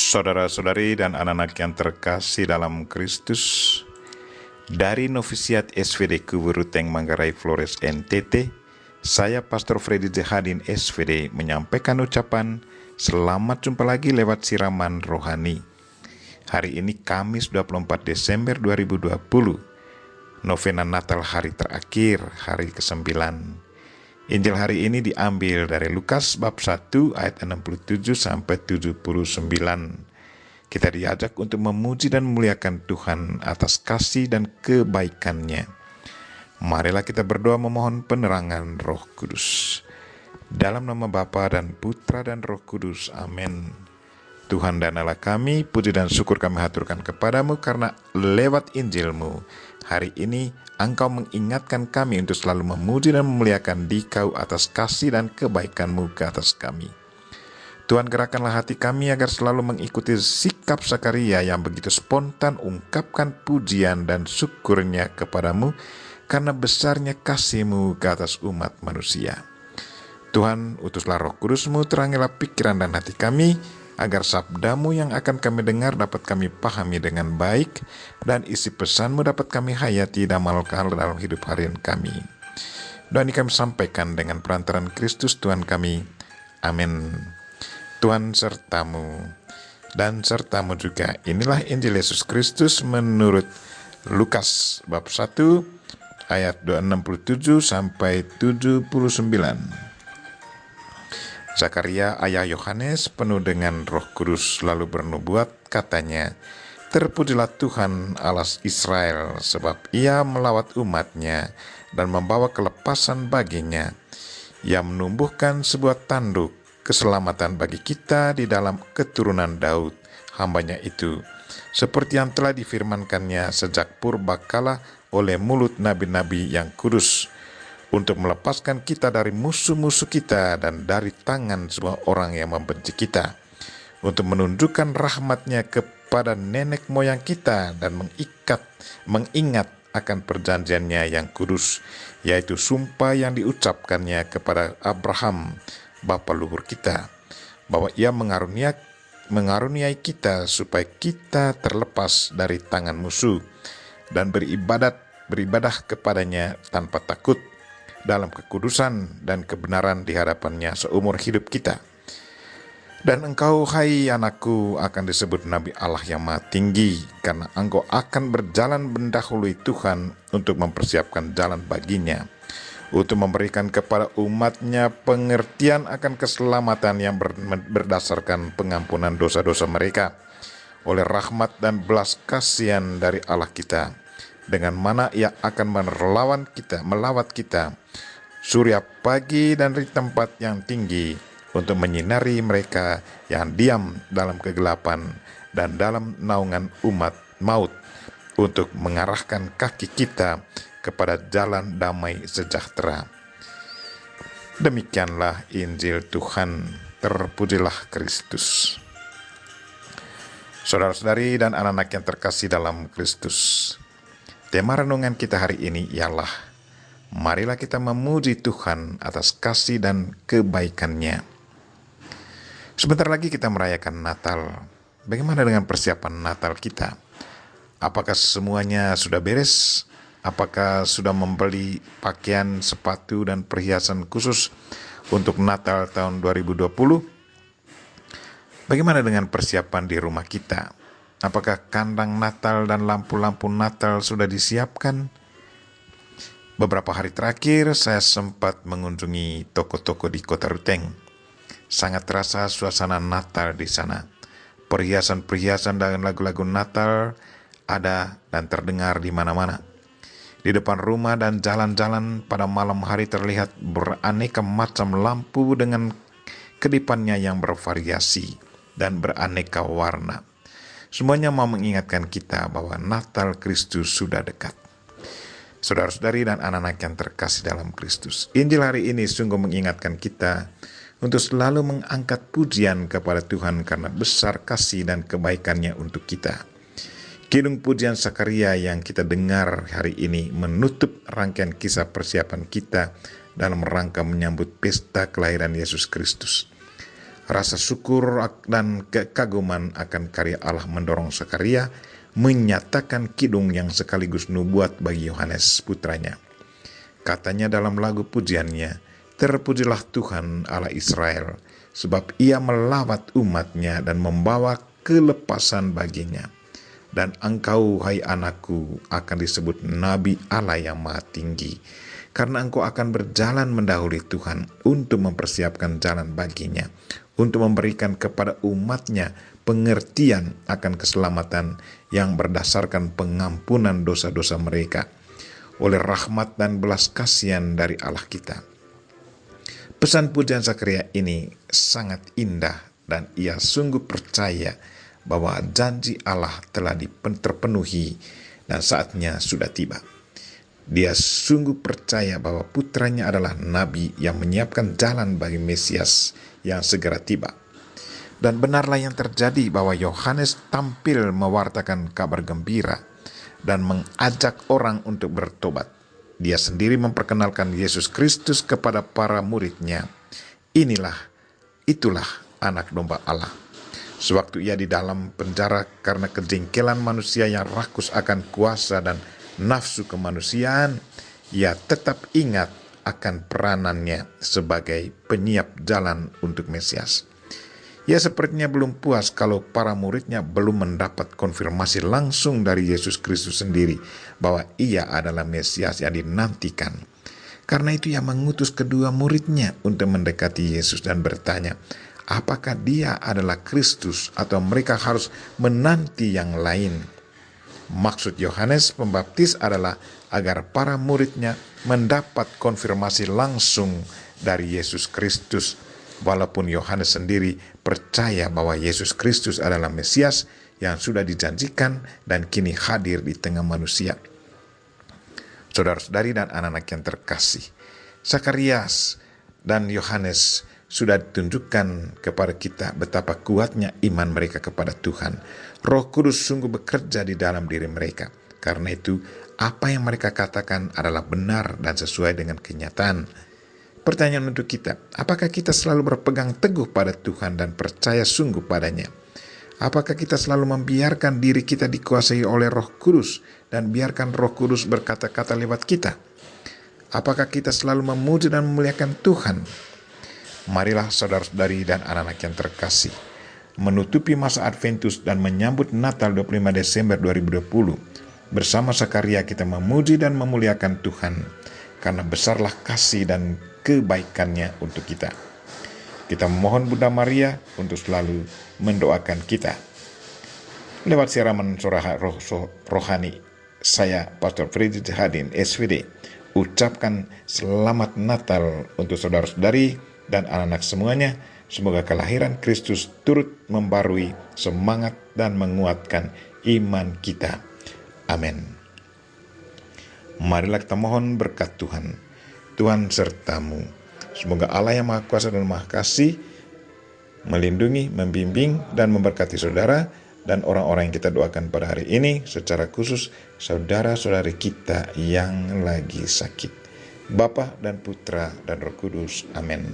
Saudara-saudari dan anak-anak yang terkasih dalam Kristus, dari Novisiat SVD Kuburuteng Manggarai Flores NTT, saya Pastor Freddy Zahadin SVD menyampaikan ucapan selamat jumpa lagi lewat siraman rohani. Hari ini Kamis 24 Desember 2020, novena Natal hari terakhir, hari ke-9. Injil hari ini diambil dari Lukas bab 1 ayat 67 sampai 79. Kita diajak untuk memuji dan memuliakan Tuhan atas kasih dan kebaikan-Nya. Marilah kita berdoa memohon penerangan Roh Kudus. Dalam nama Bapa dan Putra dan Roh Kudus. Amin. Tuhan dan Allah kami, puji dan syukur kami haturkan kepadamu karena lewat Injil-Mu hari ini Engkau mengingatkan kami untuk selalu memuji dan memuliakan Dikau atas kasih dan kebaikan-Mu ke atas kami. Tuhan, gerakkanlah hati kami agar selalu mengikuti sikap Zakaria yang begitu spontan ungkapkan pujian dan syukurnya kepadamu karena besarnya kasih-Mu ke atas umat manusia. Tuhan, utuslah Roh Kudus-Mu, terangilah pikiran dan hati kami, agar sabda-Mu yang akan kami dengar dapat kami pahami dengan baik, dan isi pesan-Mu dapat kami hayati dan amalkan dalam hidup harian kami. Doa ini kami sampaikan dengan perantaran Kristus Tuhan kami. Amin. Tuhan sertamu, dan sertamu juga. Inilah Injil Yesus Kristus menurut Lukas bab 1 ayat 67 sampai 79. Zakaria ayah Yohanes penuh dengan Roh Kudus lalu bernubuat, katanya, "Terpujilah Tuhan Allah Israel, sebab Ia melawat umat-Nya dan membawa kelepasan baginya. Ia menumbuhkan sebuah tanduk keselamatan bagi kita di dalam keturunan Daud, hamba-Nya itu, seperti yang telah difirmankannya sejak purbakala oleh mulut nabi-nabi yang kudus, untuk melepaskan kita dari musuh-musuh kita dan dari tangan semua orang yang membenci kita, untuk menunjukkan rahmat-Nya kepada nenek moyang kita dan mengingat akan perjanjian-Nya yang kudus, yaitu sumpah yang diucapkannya kepada Abraham, bapa leluhur kita, bahwa Ia mengaruniai kita supaya kita terlepas dari tangan musuh dan beribadah kepada-Nya tanpa takut, dalam kekudusan dan kebenaran di hadapan-Nya seumur hidup kita. Dan engkau, hai anakku, akan disebut Nabi Allah yang Maha Tinggi, karena engkau akan berjalan mendahului Tuhan untuk mempersiapkan jalan baginya, untuk memberikan kepada umat-Nya pengertian akan keselamatan yang berdasarkan pengampunan dosa-dosa mereka, oleh rahmat dan belas kasihan dari Allah kita, dengan mana Ia akan melawat kita, surya pagi dan dari tempat yang tinggi, untuk menyinari mereka yang diam dalam kegelapan dan dalam naungan maut, untuk mengarahkan kaki kita kepada jalan damai sejahtera." Demikianlah Injil Tuhan. Terpujilah Kristus. Saudara-saudari dan anak-anak yang terkasih dalam Kristus, tema renungan kita hari ini ialah, marilah kita memuji Tuhan atas kasih dan kebaikan-Nya. Sebentar lagi kita merayakan Natal. Bagaimana dengan persiapan Natal kita? Apakah semuanya sudah beres? Apakah sudah membeli pakaian, sepatu, dan perhiasan khusus untuk Natal tahun 2020? Bagaimana dengan persiapan di rumah kita? Apakah kandang Natal dan lampu-lampu Natal sudah disiapkan? Beberapa hari terakhir saya sempat mengunjungi toko-toko di Kota Ruteng. Sangat terasa suasana Natal di sana. Perhiasan-perhiasan dan lagu-lagu Natal ada dan terdengar di mana-mana. Di depan rumah dan jalan-jalan pada malam hari terlihat beraneka macam lampu dengan kedipannya yang bervariasi dan beraneka warna. Semuanya mau mengingatkan kita bahwa Natal Kristus sudah dekat. Saudara-saudari dan anak-anak yang terkasih dalam Kristus, Injil hari ini sungguh mengingatkan kita untuk selalu mengangkat pujian kepada Tuhan karena besar kasih dan kebaikan-Nya untuk kita. Kidung pujian Zakaria yang kita dengar hari ini menutup rangkaian kisah persiapan kita dalam rangka menyambut pesta kelahiran Yesus Kristus. Rasa syukur dan kekaguman akan karya Allah mendorong Zakaria menyatakan kidung yang sekaligus nubuat bagi Yohanes putranya. Katanya dalam lagu pujiannya, "Terpujilah Tuhan Allah Israel, sebab ia melawat umatnya dan membawa kelepasan baginya. Dan engkau, hai anakku, akan disebut Nabi Allah yang Maha Tinggi, karena engkau akan berjalan mendahului Tuhan untuk mempersiapkan jalan baginya, untuk memberikan kepada umatnya pengertian akan keselamatan yang berdasarkan pengampunan dosa-dosa mereka, oleh rahmat dan belas kasihan dari Allah kita." Pesan pujian Zakaria ini sangat indah dan ia sungguh percaya bahwa janji Allah telah terpenuhi dan saatnya sudah tiba. Dia sungguh percaya bahwa putranya adalah nabi yang menyiapkan jalan bagi Mesias yang segera tiba. Dan benarlah yang terjadi bahwa Yohanes tampil mewartakan kabar gembira dan mengajak orang untuk bertobat. Dia sendiri memperkenalkan Yesus Kristus kepada para muridnya. Itulah anak domba Allah. Sewaktu ia di dalam penjara karena kejengkelan manusia yang rakus akan kuasa dan nafsu kemanusiaan, ia tetap ingat akan peranannya sebagai penyiap jalan untuk Mesias. Ia sepertinya belum puas kalau para muridnya belum mendapat konfirmasi langsung dari Yesus Kristus sendiri bahwa ia adalah Mesias yang dinantikan. Karena itu ia mengutus kedua muridnya untuk mendekati Yesus dan bertanya, apakah dia adalah Kristus atau mereka harus menanti yang lain? Maksud Yohanes Pembaptis adalah agar para muridnya mendapat konfirmasi langsung dari Yesus Kristus, walaupun Yohanes sendiri percaya bahwa Yesus Kristus adalah Mesias yang sudah dijanjikan dan kini hadir di tengah manusia. Saudara-saudari dan anak-anak yang terkasih, Zakarias dan Yohanes sudah ditunjukkan kepada kita betapa kuatnya iman mereka kepada Tuhan. Roh Kudus sungguh bekerja di dalam diri mereka. Karena itu, apa yang mereka katakan adalah benar dan sesuai dengan kenyataan. Pertanyaan untuk kita, apakah kita selalu berpegang teguh pada Tuhan dan percaya sungguh padanya? Apakah kita selalu membiarkan diri kita dikuasai oleh Roh Kudus dan biarkan Roh Kudus berkata-kata lewat kita? Apakah kita selalu memuji dan memuliakan Tuhan? Marilah saudara-saudari dan anak-anak yang terkasih, menutupi masa Adventus dan menyambut Natal 25 Desember 2020, bersama Zakaria kita memuji dan memuliakan Tuhan, karena besarlah kasih dan kebaikannya untuk kita. Kita memohon Bunda Maria untuk selalu mendoakan kita. Lewat siaran rohani, saya Pastor Fredrik Hadin, SVD, ucapkan selamat Natal untuk saudara-saudari dan anak-anak semuanya. Semoga kelahiran Kristus turut membarui semangat dan menguatkan iman kita. Amin. Marilah kita mohon berkat Tuhan. Tuhan sertamu. Semoga Allah yang Maha Kuasa dan Maha Kasih melindungi, membimbing, dan memberkati saudara dan orang-orang yang kita doakan pada hari ini, secara khusus saudara-saudari kita yang lagi sakit. Bapa dan Putra dan Roh Kudus. Amin.